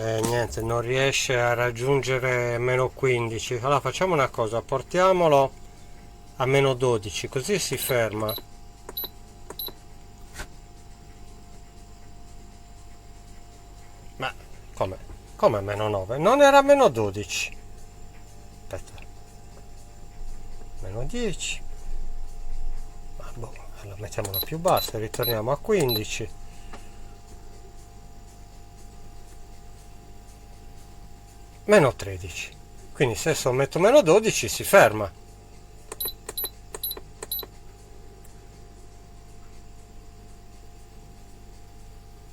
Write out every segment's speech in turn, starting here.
Niente, non riesce a raggiungere meno 15. Allora facciamo una cosa, portiamolo a meno 12, così si ferma. Ma come? Come meno 9? Non era meno 12. Aspetta. Meno 10. Ma boh, allora mettiamola più bassa, ritorniamo a 15. Meno 13. Quindi se sommetto meno 12 si ferma.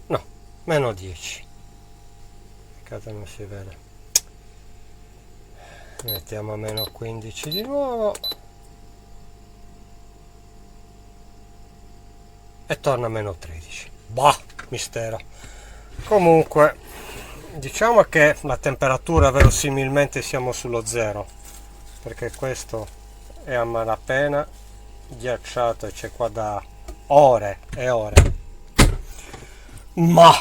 No, meno 10. Peccato non si vede. Mettiamo a meno 15 di nuovo. E torna a meno 13. Bah, mistero. Comunque, diciamo che la temperatura verosimilmente siamo sullo 0, perché questo è a malapena ghiacciato e c'è qua da ore e ore. Ma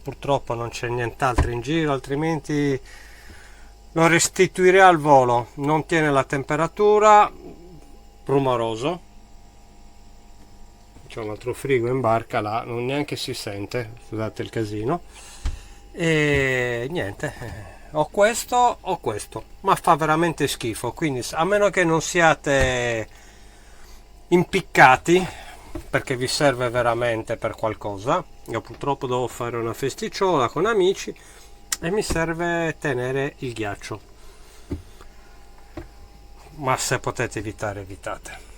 purtroppo non c'è nient'altro in giro, altrimenti lo restituirei al volo. Non tiene la temperatura, rumoroso. C'è un altro frigo in barca là, non neanche si sente, scusate il casino. E niente, o questo, ma fa veramente schifo. Quindi a meno che non siate impiccati, perché vi serve veramente per qualcosa. Io purtroppo devo fare una festicciola con amici e mi serve tenere il ghiaccio, ma se potete evitare, evitate.